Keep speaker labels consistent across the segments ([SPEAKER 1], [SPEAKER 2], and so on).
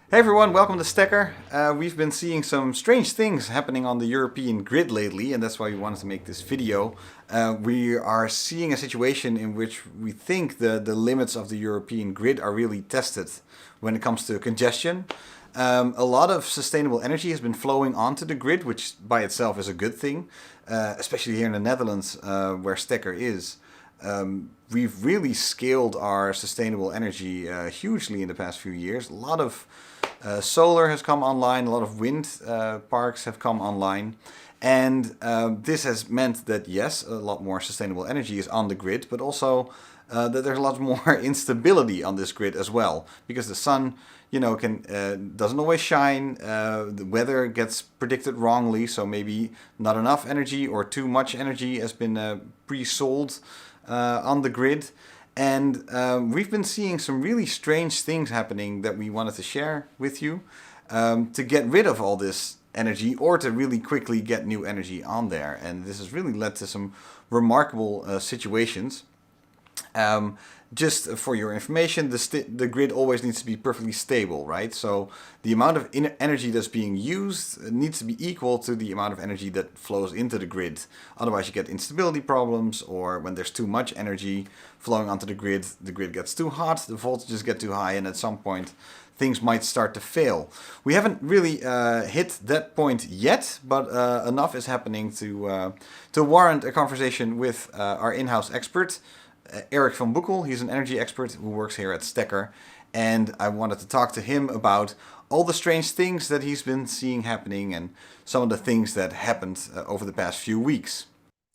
[SPEAKER 1] Hey everyone, welcome to Stekker. We've been seeing some strange things happening on the European grid lately, and that's why we wanted to make this video. We are seeing a situation in which we think the limits of the European grid are really tested when it comes to congestion. A lot of sustainable energy has been flowing onto the grid, which by itself is a good thing, especially here in the Netherlands, where Stekker is. We've really scaled our sustainable energy hugely in the past few years. A lot of solar has come online, a lot of wind parks have come online. And this has meant that, yes, a lot more sustainable energy is on the grid, but also that there's a lot more instability on this grid as well. Because the sun, doesn't always shine. The weather gets predicted wrongly, so maybe not enough energy or too much energy has been pre-sold on the grid. And we've been seeing some really strange things happening that we wanted to share with you to get rid of all this energy or to really quickly get new energy on there. And this has really led to some remarkable situations. Just for your information, the grid always needs to be perfectly stable, right? So the amount of energy that's being used needs to be equal to the amount of energy that flows into the grid. Otherwise you get instability problems, or when there's too much energy flowing onto the grid gets too hot, the voltages get too high, and at some point things might start to fail. We haven't really hit that point yet, but enough is happening to warrant a conversation with our in-house expert, Eric van Boekel. He's an energy expert who works here at Stekker, and I wanted to talk to him about all the strange things that he's been seeing happening and some of the things that happened over the past few weeks.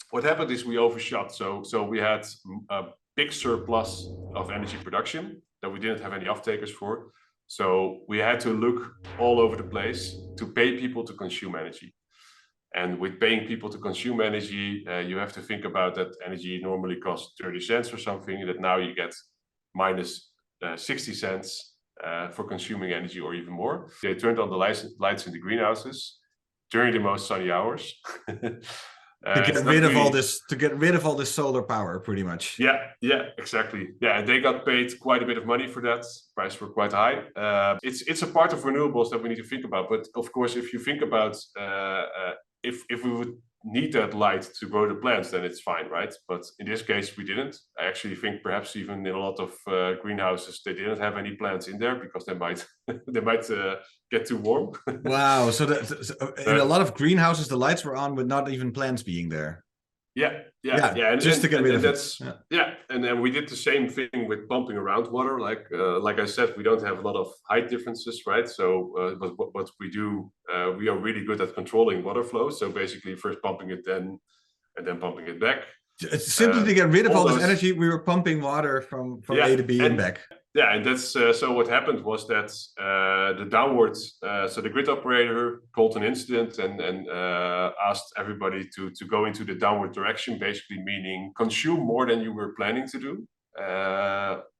[SPEAKER 2] What happened is we overshot. So we had a big surplus of energy production that we didn't have any off-takers for. So we had to look all over the place to pay people to consume energy. And with paying people to consume energy, you have to think about that energy normally costs 30 cents or something, that now you get minus 60 cents for consuming energy or even more. They turned on the lights in the greenhouses during the most sunny hours.
[SPEAKER 1] To get rid of all this solar power, pretty much.
[SPEAKER 2] Yeah, exactly. Yeah, and they got paid quite a bit of money for that. Prices were quite high. It's a part of renewables that we need to think about. But of course, if you think about if we would need that light to grow the plants, then it's fine, right? But in this case, we didn't. I actually think perhaps even in a lot of greenhouses, they didn't have any plants in there because they might get too warm.
[SPEAKER 1] Wow! So in a lot of greenhouses, the lights were on with not even plants being there.
[SPEAKER 2] Yeah.
[SPEAKER 1] And, just to get rid of
[SPEAKER 2] it. And then we did the same thing with pumping around water. Like I said, we don't have a lot of height differences, right? So what we do, we are really good at controlling water flow. So basically, first pumping it, and then pumping it back.
[SPEAKER 1] Simply to get rid of all this energy, we were pumping water from A to B and back.
[SPEAKER 2] Yeah, and that's so what happened was that the downwards, so the grid operator called an incident and asked everybody to go into the downward direction, basically meaning consume more than you were planning to do,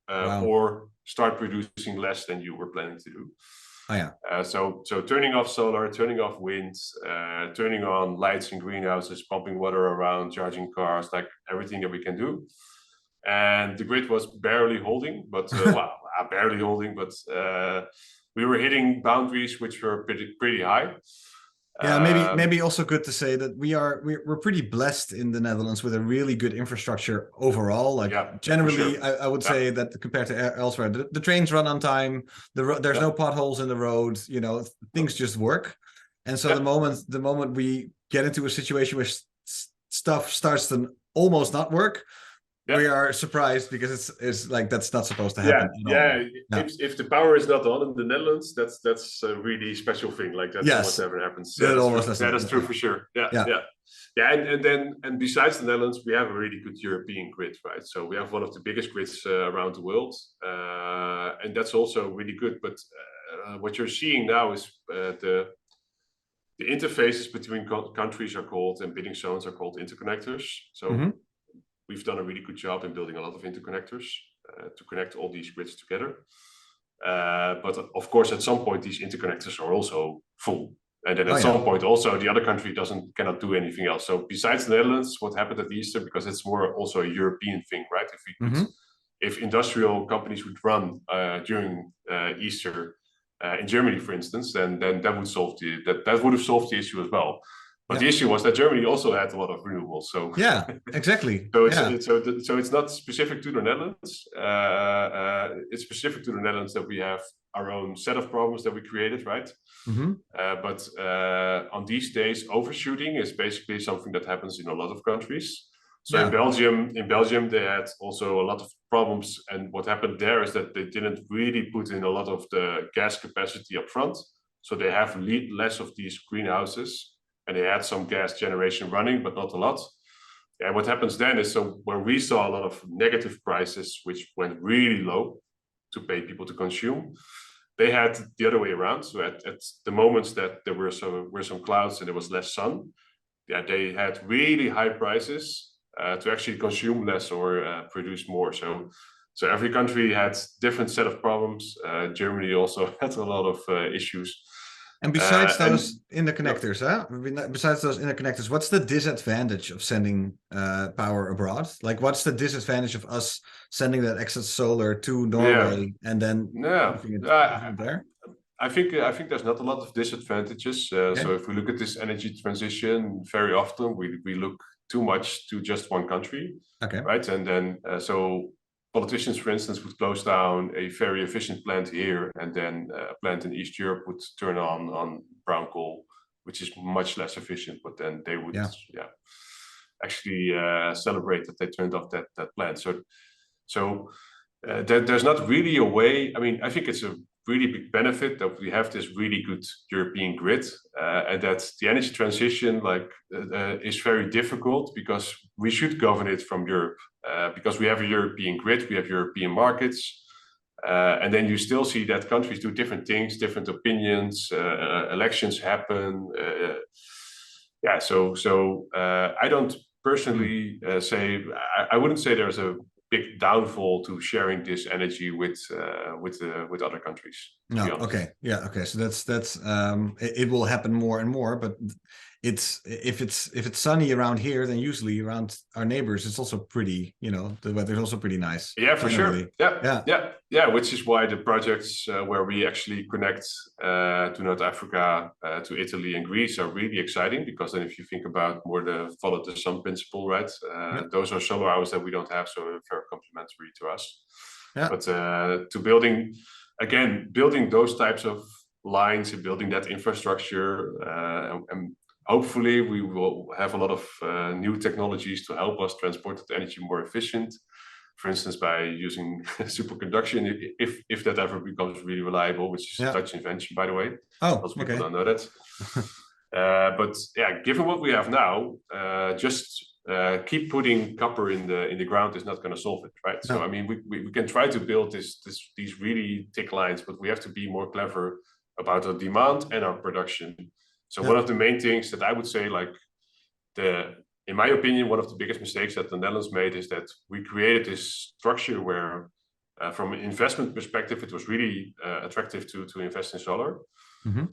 [SPEAKER 2] or start producing less than you were planning to do.
[SPEAKER 1] Oh, yeah.
[SPEAKER 2] So turning off solar, turning off wind, turning on lights in greenhouses, pumping water around, charging cars, like everything that we can do. And the grid was barely holding, but barely holding, but we were hitting boundaries which were pretty high.
[SPEAKER 1] Yeah, maybe also good to say that we're pretty blessed in the Netherlands with a really good infrastructure overall. Generally, sure. I would say that compared to elsewhere, the trains run on time. There's no potholes in the road. Things just work. And so the moment we get into a situation where stuff starts to almost not work, we are surprised because it's like that's not supposed to happen.
[SPEAKER 2] If the power is not on in the Netherlands, that's a really special thing. Like that almost never happens. That is true for sure. And besides the Netherlands, we have a really good European grid, right? So we have one of the biggest grids around the world, and that's also really good. But what you're seeing now is the interfaces between countries are called, and bidding zones are called interconnectors. So we've done a really good job in building a lot of interconnectors to connect all these grids together. But of course, at some point, these interconnectors are also full. And then at some point also, the other country cannot do anything else. So besides the Netherlands, what happened at Easter, because it's more also a European thing, right? If industrial companies would run during Easter, in Germany, for instance, then that would solve that would have solved the issue as well. But the
[SPEAKER 1] Yeah.
[SPEAKER 2] issue was that Germany also had a lot of renewables. So
[SPEAKER 1] Yeah, exactly.
[SPEAKER 2] so
[SPEAKER 1] Yeah.
[SPEAKER 2] it's not specific to the Netherlands. It's specific to the Netherlands that we have our own set of problems that we created, right?
[SPEAKER 1] Mm-hmm.
[SPEAKER 2] But on these days, overshooting is basically something that happens in a lot of countries. So
[SPEAKER 1] Yeah.
[SPEAKER 2] in Belgium, they had also a lot of problems, and what happened there is that they didn't really put in a lot of the gas capacity up front. So they have less of these greenhouses, and they had some gas generation running, but not a lot. And what happens then is, so where we saw a lot of negative prices, which went really low to pay people to consume, they had the other way around. So at the moments that there were some clouds and there was less sun, yeah, they had really high prices to actually consume less or produce more. So every country had different set of problems. Germany also had a lot of issues.
[SPEAKER 1] And besides those
[SPEAKER 2] Yeah,
[SPEAKER 1] interconnectors, besides those interconnectors, what's the disadvantage of sending power abroad? Like, what's the disadvantage of us sending that excess solar to Norway and then
[SPEAKER 2] yeah.
[SPEAKER 1] using it there?
[SPEAKER 2] I think there's not a lot of disadvantages. So if we look at this energy transition, very often we look too much to just one country,
[SPEAKER 1] Okay.
[SPEAKER 2] right? And then so politicians, for instance, would close down a very efficient plant here, and then a plant in East Europe would turn on brown coal, which is much less efficient. But then they would actually celebrate that they turned off that plant. So there's not really a way. I mean, I think it's a really big benefit that we have this really good European grid, and that the energy transition is very difficult because we should govern it from Europe, because we have a European grid, we have European markets, and then you still see that countries do different things, different opinions, elections happen. So I don't personally say, I wouldn't say there's a big downfall to sharing this energy with other countries.
[SPEAKER 1] No, okay, yeah, okay. So that's it will happen more and more, but if it's sunny around here, then usually around our neighbors, it's also pretty. The weather's also pretty nice.
[SPEAKER 2] Yeah, for
[SPEAKER 1] generally.
[SPEAKER 2] sure. Yeah. Which is why the projects where we actually connect to North Africa, to Italy and Greece are really exciting, because then if you think about more the follow the sun principle, right? Those are solar hours that we don't have, so they're very complementary to us.
[SPEAKER 1] Yeah.
[SPEAKER 2] But to building those types of lines and building that infrastructure, and hopefully we will have a lot of new technologies to help us transport that energy more efficient. For instance, by using superconduction, if that ever becomes really reliable, which is a Dutch invention, by the way.
[SPEAKER 1] Oh,
[SPEAKER 2] most people don't know that. But yeah, given what we have now, just keep putting copper in the ground is not going to solve it, right? No. So I mean, we can try to build these really thick lines, but we have to be more clever about our demand and our production. So one of the main things that I would say, in my opinion, one of the biggest mistakes that the Netherlands made is that we created this structure where, from an investment perspective, it was really attractive to invest in solar. Mm-hmm.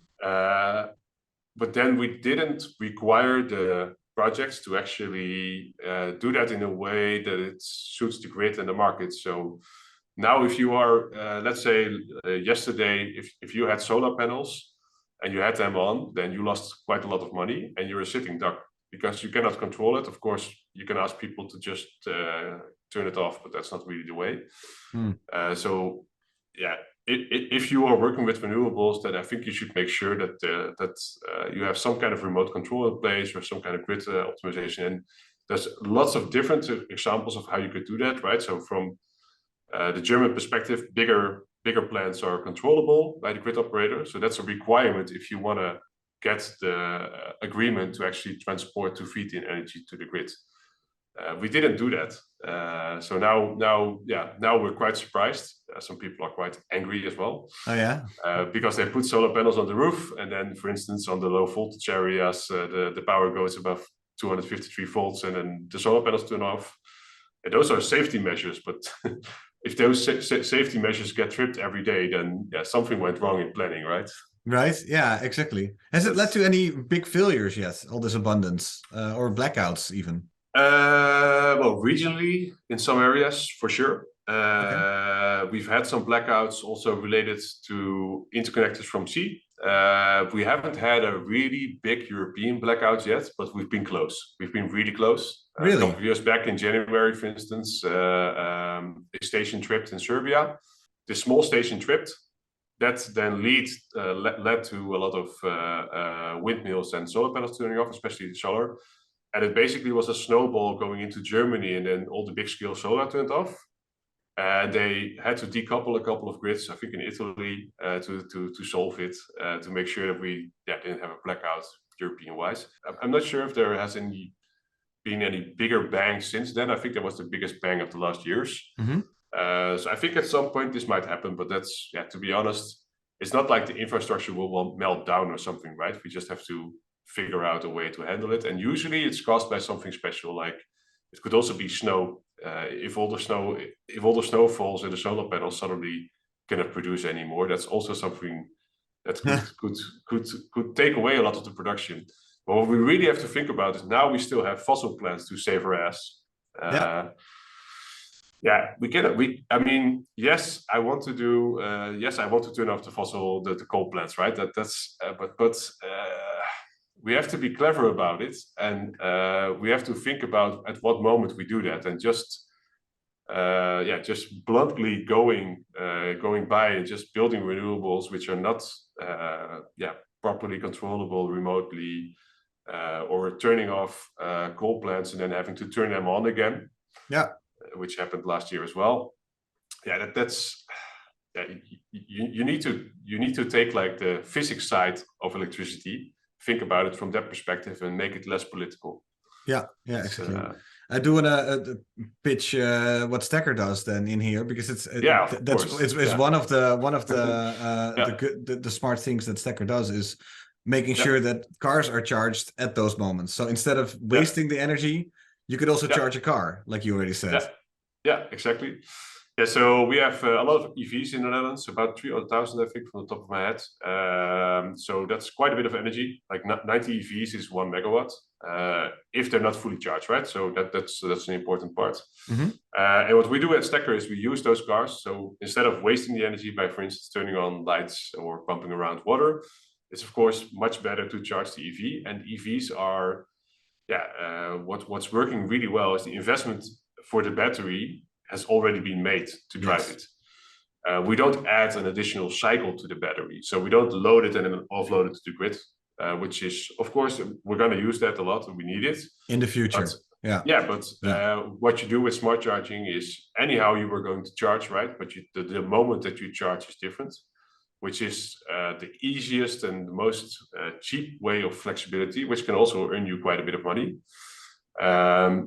[SPEAKER 2] But then we didn't require the projects to actually do that in a way that it suits the grid and the market. So now if you are, let's say yesterday, if you had solar panels and you had them on, then you lost quite a lot of money and you're a sitting duck because you cannot control it. Of course, you can ask people to just turn it off, but that's not really the way. So yeah, if you are working with renewables, then I think you should make sure that you have some kind of remote control in place or some kind of grid optimization. And there's lots of different examples of how you could do that, right? So from the German perspective, bigger plants are controllable by the grid operator. So that's a requirement if you want to get the agreement to actually transport to feed in energy to the grid. We didn't do that. So now we're quite surprised. Some people are quite angry as well.
[SPEAKER 1] Oh yeah.
[SPEAKER 2] Because they put solar panels on the roof, and then, for instance, on the low voltage areas, the power goes above 253 volts, and then the solar panels turn off. And those are safety measures, but if those safety measures get tripped every day, then something went wrong in planning, right?
[SPEAKER 1] Right. Yeah, exactly. Has it led to any big failures yet? All this abundance, or blackouts even?
[SPEAKER 2] Well, regionally in some areas for sure.
[SPEAKER 1] Okay.
[SPEAKER 2] We've had some blackouts also related to interconnectors from sea. We haven't had a really big European blackout yet, but we've been close. We've been really close. A couple
[SPEAKER 1] Really?
[SPEAKER 2] of years back in January, for instance, a station tripped in Serbia. This small station tripped. That then led to a lot of windmills and solar panels turning off, especially the solar. And it basically was a snowball going into Germany, and then all the big scale solar turned off. And they had to decouple a couple of grids, I think in Italy, to solve it, to make sure that we didn't have a blackout European-wise. I'm not sure if there has been any bigger bang since then. I think that was the biggest bang of the last years.
[SPEAKER 1] Mm-hmm.
[SPEAKER 2] So I think at some point this might happen, but that's, to be honest, it's not like the infrastructure will melt down or something, right? We just have to figure out a way to handle it. And usually it's caused by something special, like it could also be snow. If all the snow falls and the solar panels suddenly cannot produce anymore, that's also something that could take away a lot of the production. But what we really have to think about is now we still have fossil plants to save our ass. We cannot. I mean, yes, I want to do. Yes, I want to turn off the coal plants, right? But we have to be clever about it, and we have to think about at what moment we do that, and just bluntly going by and just building renewables which are not properly controllable remotely, or turning off coal plants and then having to turn them on again. Which happened last year as well. You need to take like the physics side of electricity, think about it from that perspective, and make it less political.
[SPEAKER 1] Exactly. I do want to pitch what Stekker does then in here, because it's one of the smart things that Stekker does is making sure that cars are charged at those moments. So instead of wasting the energy, you could also charge a car, like you already said.
[SPEAKER 2] Yeah, exactly. Yeah, so we have a lot of EVs in the Netherlands, about 300,000, I think, from the top of my head. So that's quite a bit of energy. Like 90 EVs is 1 megawatt, if they're not fully charged, right? So that's an important part.
[SPEAKER 1] Mm-hmm.
[SPEAKER 2] And what we do at Stekker is we use those cars. So instead of wasting the energy by, for instance, turning on lights or pumping around water, it's of course much better to charge the EV. And EVs are, what's working really well is the investment for the battery has already been made to drive it. We don't add an additional cycle to the battery. So we don't load it and then offload it to the grid, which is, of course, we're going to use that a lot and we need it.
[SPEAKER 1] In the future.
[SPEAKER 2] What you do with smart charging is anyhow you were going to charge, right? But the moment that you charge is different, which is the easiest and the most cheap way of flexibility, which can also earn you quite a bit of money.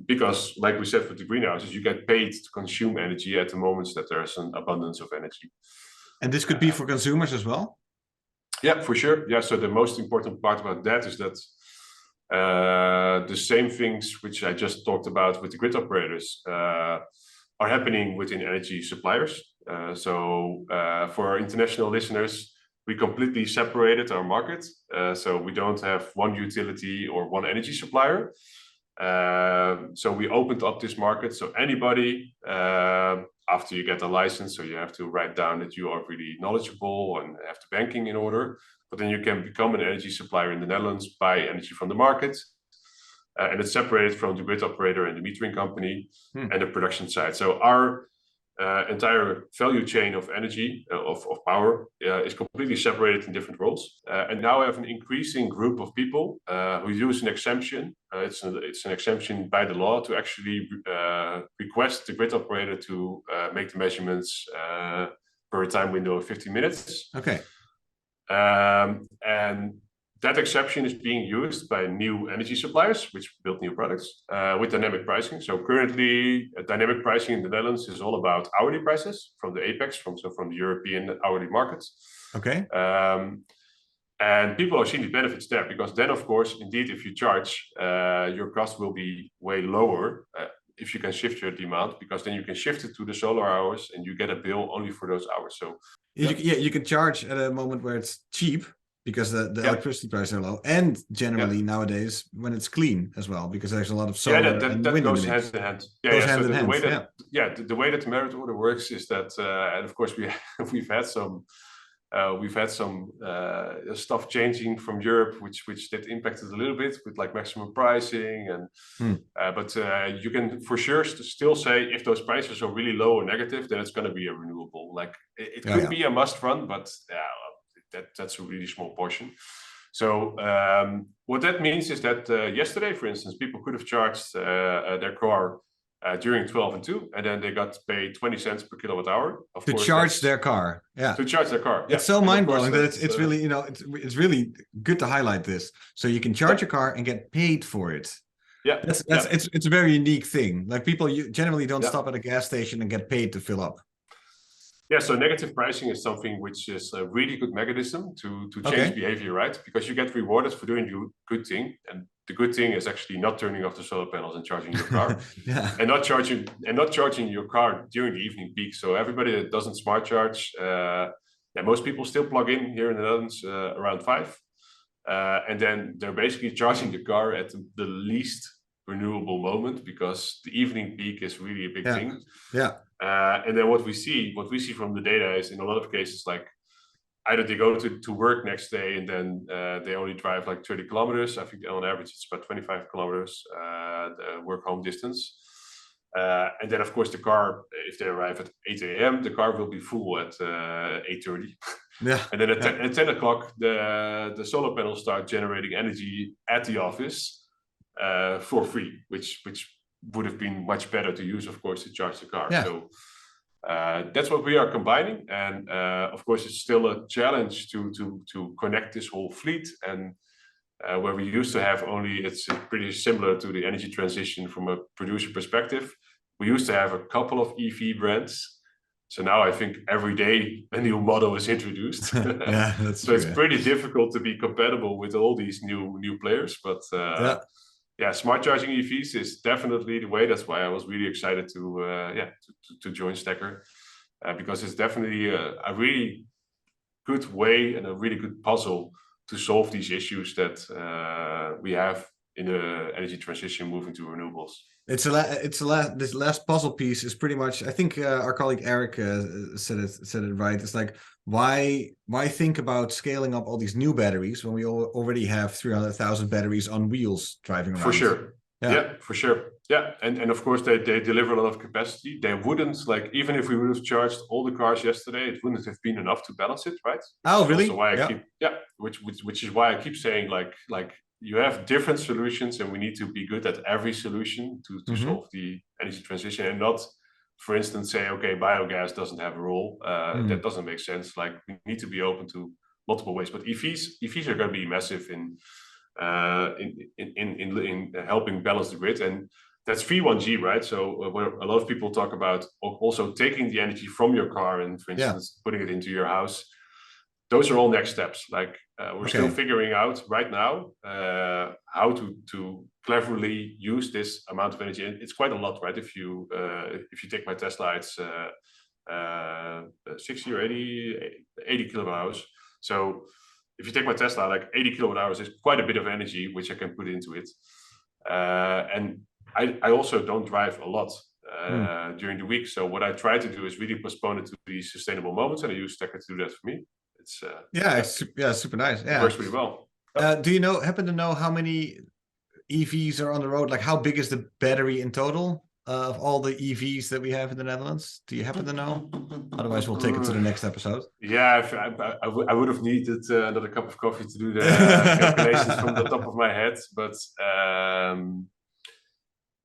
[SPEAKER 2] Because like we said, with the greenhouses, you get paid to consume energy at the moments that there's an abundance of energy.
[SPEAKER 1] And this could be for consumers as well?
[SPEAKER 2] Yeah, for sure. Yeah, so the most important part about that is that the same things which I just talked about with the grid operators are happening within energy suppliers. So for our international listeners, we completely separated our market. So we don't have one utility or one energy supplier. So we opened up this market. So anybody, after you get a license, so you have to write down that you are really knowledgeable and have the banking in order, but then you can become an energy supplier in the Netherlands, buy energy from the market. And it's separated from the grid operator and the metering company and the production side. So our entire value chain of energy, of power, is completely separated in different roles. And now we have an increasing group of people who use an exemption. It's an exemption by the law to actually request the grid operator to make the measurements per a time window of 15 minutes.
[SPEAKER 1] Okay.
[SPEAKER 2] And that exception is being used by new energy suppliers, which build new products with dynamic pricing. So currently, dynamic pricing in the Netherlands is all about hourly prices from the apex, from the European hourly markets.
[SPEAKER 1] Okay.
[SPEAKER 2] And people are seeing the benefits there because then, of course, indeed, if you charge, your cost will be way lower if you can shift your demand, because then you can shift it to the solar hours and you get a bill only for those hours. So
[SPEAKER 1] you can charge at a moment where it's cheap. because the
[SPEAKER 2] Yeah.
[SPEAKER 1] electricity prices are low, and
[SPEAKER 2] Yeah.
[SPEAKER 1] generally nowadays when it's clean as well, because there's a lot of
[SPEAKER 2] Yeah,
[SPEAKER 1] solar and
[SPEAKER 2] that
[SPEAKER 1] wind in the
[SPEAKER 2] goes hand
[SPEAKER 1] mix.
[SPEAKER 2] in hand. Yeah,
[SPEAKER 1] Goes
[SPEAKER 2] yeah. So
[SPEAKER 1] hand in
[SPEAKER 2] the
[SPEAKER 1] hand.
[SPEAKER 2] way
[SPEAKER 1] Yeah.
[SPEAKER 2] that the way that the merit order works is that, and of course we've had some stuff changing from Europe, which that impacted a little bit with like maximum pricing and
[SPEAKER 1] Hmm.
[SPEAKER 2] but you can for sure still say if those prices are really low or negative, then it's going to be a renewable. Like it
[SPEAKER 1] Yeah,
[SPEAKER 2] could
[SPEAKER 1] yeah.
[SPEAKER 2] be a must run, but that's a really small portion. So what that means is that yesterday, for instance, people could have charged their car during 12 and 2, and then they got paid 20 cents per kilowatt hour. Of
[SPEAKER 1] To
[SPEAKER 2] course,
[SPEAKER 1] charge
[SPEAKER 2] that's
[SPEAKER 1] their car. Yeah.
[SPEAKER 2] to charge their car.
[SPEAKER 1] It's
[SPEAKER 2] Yeah,
[SPEAKER 1] so
[SPEAKER 2] and of
[SPEAKER 1] mind
[SPEAKER 2] course
[SPEAKER 1] blowing that
[SPEAKER 2] that's
[SPEAKER 1] it's really, it's really good to highlight this. So you can charge
[SPEAKER 2] yeah,
[SPEAKER 1] your car and get paid for it.
[SPEAKER 2] yeah,
[SPEAKER 1] That's
[SPEAKER 2] yeah,
[SPEAKER 1] it's a very unique thing. Like people generally don't
[SPEAKER 2] yeah.
[SPEAKER 1] stop at a gas station and get paid to fill up.
[SPEAKER 2] Yeah, so negative pricing is something which is a really good mechanism to change
[SPEAKER 1] Okay.
[SPEAKER 2] behavior, right? Because you get rewarded for doing the good thing, and the good thing is actually not turning off the solar panels and charging your car,
[SPEAKER 1] Yeah.
[SPEAKER 2] and not charging your car during the evening peak. So everybody that doesn't smart charge, yeah, most people still plug in here in the Netherlands around 5, and then they're basically charging the car at the least renewable moment because the evening peak is really a big
[SPEAKER 1] Yeah.
[SPEAKER 2] thing.
[SPEAKER 1] Yeah.
[SPEAKER 2] And then what we see from the data is in a lot of cases, like either they go to work next day and then they only drive like 30 kilometers. I think on average it's about 25 kilometers, the work home distance. And then of course the car, if they arrive at 8 a.m., the car will be full at 8:30.
[SPEAKER 1] Yeah.
[SPEAKER 2] And then at 10 o'clock, the solar panels start generating energy at the office for free, which would have been much better to use, of course, to charge the car.
[SPEAKER 1] Yeah.
[SPEAKER 2] So that's what we are combining, and of course, it's still a challenge to connect this whole fleet. And where we used to have only, it's pretty similar to the energy transition from a producer perspective. We used to have a couple of EV brands. So now I think every day a new model is introduced.
[SPEAKER 1] Yeah, that's
[SPEAKER 2] So
[SPEAKER 1] true.
[SPEAKER 2] it's pretty difficult to be compatible with all these new players. But yeah, smart charging EVs is definitely the way. That's why I was really excited to join Stekker, because it's definitely a really good way and a really good puzzle to solve these issues that we have in the energy transition moving to renewables.
[SPEAKER 1] This last puzzle piece is pretty much, I think our colleague Eric said it right. It's like, why think about scaling up all these new batteries when we already have 300,000 batteries on wheels driving around?
[SPEAKER 2] For sure.
[SPEAKER 1] Yeah.
[SPEAKER 2] Yeah, for sure. Yeah, and of course they deliver a lot of capacity. They wouldn't, like, even if we would have charged all the cars yesterday, it wouldn't have been enough to balance it, right?
[SPEAKER 1] Oh, really?
[SPEAKER 2] Also why I keep which is why I keep saying like you have different solutions, and we need to be good at every solution to solve the energy transition, and not, for instance, say, okay, biogas doesn't have a role. That doesn't make sense. Like, we need to be open to multiple ways. But EVs are going to be massive in helping balance the grid, and that's V1G, right? So where a lot of people talk about also taking the energy from your car and, for instance, putting it into your house. Those are all next steps. Like we're still figuring out right now how to cleverly use this amount of energy. And it's quite a lot, right? If you take my Tesla, it's 60 or 80 kilowatt hours. So if you take my Tesla, like 80 kilowatt hours is quite a bit of energy which I can put into it. And I also don't drive a lot during the week. So what I try to do is really postpone it to the sustainable moments, and I use Stekker to do that for me. It's
[SPEAKER 1] super nice. Yeah,
[SPEAKER 2] it works really well.
[SPEAKER 1] Do you happen to know how many EVs are on the road? Like, how big is the battery in total of all the EVs that we have in the Netherlands? Do you happen to know? Otherwise, we'll take it to the next episode.
[SPEAKER 2] Yeah, I would have needed another cup of coffee to do the calculations from the top of my head, but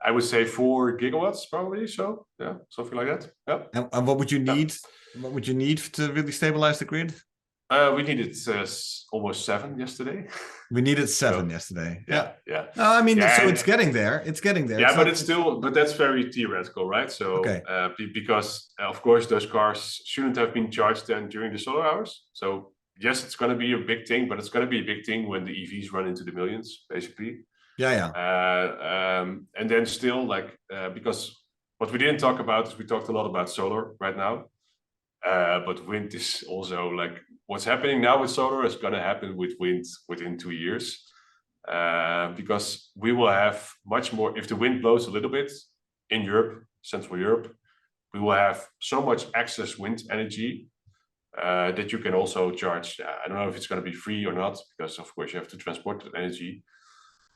[SPEAKER 2] I would say 4 gigawatts probably. So yeah, something like that. Yeah.
[SPEAKER 1] And what would you need? What would you need to really stabilize the grid?
[SPEAKER 2] We needed almost 7 yesterday.
[SPEAKER 1] We needed 7 yesterday.
[SPEAKER 2] Yeah.
[SPEAKER 1] No, I mean, so it's getting there. It's getting there.
[SPEAKER 2] Yeah, but it's still, but that's very theoretical, right? So because of course those cars shouldn't have been charged then during the solar hours. So yes, it's going to be a big thing, but it's going to be a big thing when the EVs run into the millions, basically. And then still, like, because what we didn't talk about is we talked a lot about solar right now, but wind is also like what's happening now with solar is going to happen with wind within 2 years, because we will have much more. If the wind blows a little bit in Europe, Central Europe, we will have so much excess wind energy that you can also charge. I don't know if it's going to be free or not, because of course you have to transport that energy.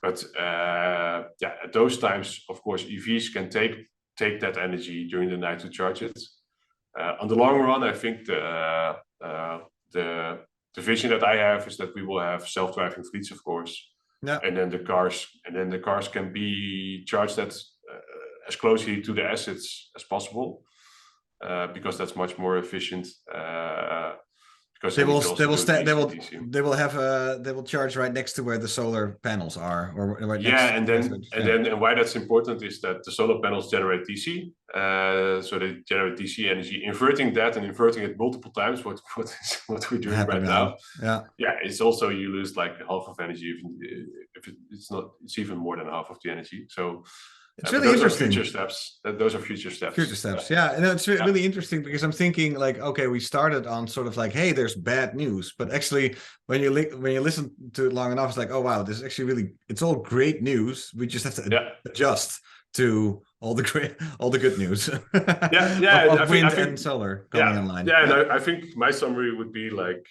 [SPEAKER 2] But at those times, of course, EVs can take that energy during the night to charge it. On the long run, I think the vision that I have is that we will have self-driving fleets, of course, and then the cars can be charged as closely to the assets as possible, because that's much more efficient. Because they will
[SPEAKER 1] charge right next to where the solar panels are, or right
[SPEAKER 2] next. And why that's important is that the solar panels generate DC, so they generate DC energy. Inverting that and inverting it multiple times, what we're doing right now. It's also, you lose like half of energy, if it's even more than half of the energy. So
[SPEAKER 1] it's really interesting.
[SPEAKER 2] Those are future steps.
[SPEAKER 1] And it's really interesting, because I'm thinking like, okay, we started on sort of like, hey, there's bad news, but actually when you listen to it long enough, it's like, oh wow, this is actually it's all great news. We just have to adjust to all the good news. of wind and solar coming online.
[SPEAKER 2] And I think my summary would be like,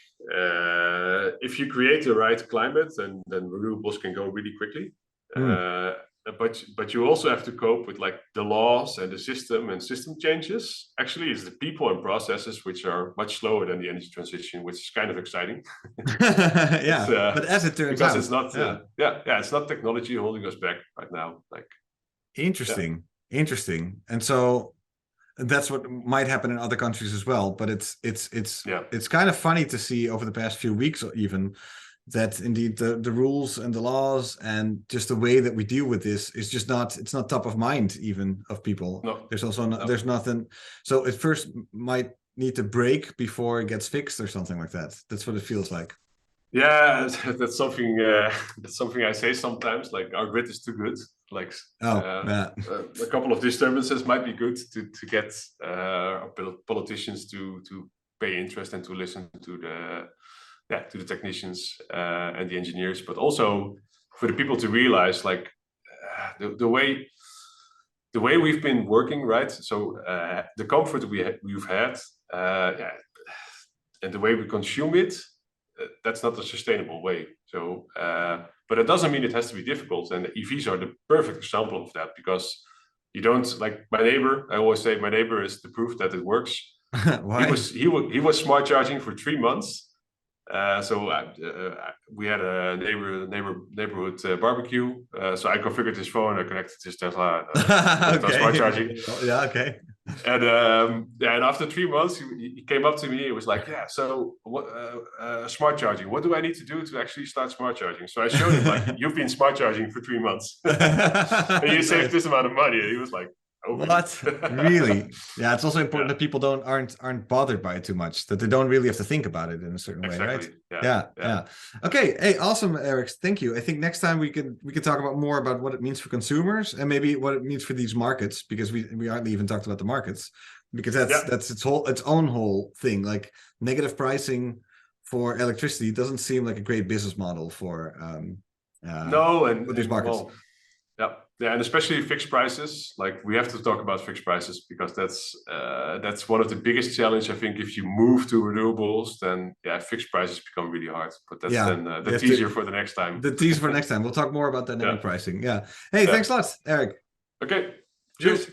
[SPEAKER 2] if you create the right climate, then renewables can go really quickly. But you also have to cope with like the laws and the system changes. Actually, it's the people and processes which are much slower than the energy transition, which is kind of exciting.
[SPEAKER 1] But as it turns out,
[SPEAKER 2] it's not it's not technology holding us back right now. Like,
[SPEAKER 1] interesting. And so that's what might happen in other countries as well. But it's kind of funny to see over the past few weeks even that indeed the rules and the laws and just the way that we deal with this is just it's not top of mind even of people. There's also there's nothing. So it first might need to break before it gets fixed or something like that. That's what it feels like.
[SPEAKER 2] Yeah, that's something I say sometimes, like our grid is too good. Like a couple of disturbances might be good to get politicians to pay interest and to listen to the technicians and the engineers, but also for the people to realize like the way we've been working, right? So the comfort we've had and the way we consume it, that's not a sustainable way. So, but it doesn't mean it has to be difficult. And EVs are the perfect example of that, because you don't, like my neighbor. I always say my neighbor is the proof that it works.
[SPEAKER 1] Why?
[SPEAKER 2] He was smart charging for 3 months. We had a neighborhood barbecue. So I configured his phone. I connected his Tesla. Smart charging.
[SPEAKER 1] Okay.
[SPEAKER 2] And and after 3 months, he came up to me. He was like, so what? Smart charging. What do I need to do to actually start smart charging? So I showed him like, you've been smart charging for 3 months, and you saved this amount of money. And he was like, oh,
[SPEAKER 1] what? Really? Yeah, it's also important that people aren't bothered by it too much, that they don't really have to think about it in a certain way, right? Yeah. Okay. Hey, awesome, Eric. Thank you. I think next time we can talk about more about what it means for consumers and maybe what it means for these markets, because we hardly even talked about the markets, because that's its own whole thing. Like negative pricing for electricity doesn't seem like a great business model for these markets.
[SPEAKER 2] Yeah, and especially fixed prices. Like we have to talk about fixed prices, because that's one of the biggest challenge. I think if you move to renewables, then fixed prices become really hard. But that's the teaser for the next time.
[SPEAKER 1] The teaser for next time. We'll talk more about dynamic pricing. Yeah. Hey, thanks a lot, Eric.
[SPEAKER 2] Okay. Cheers.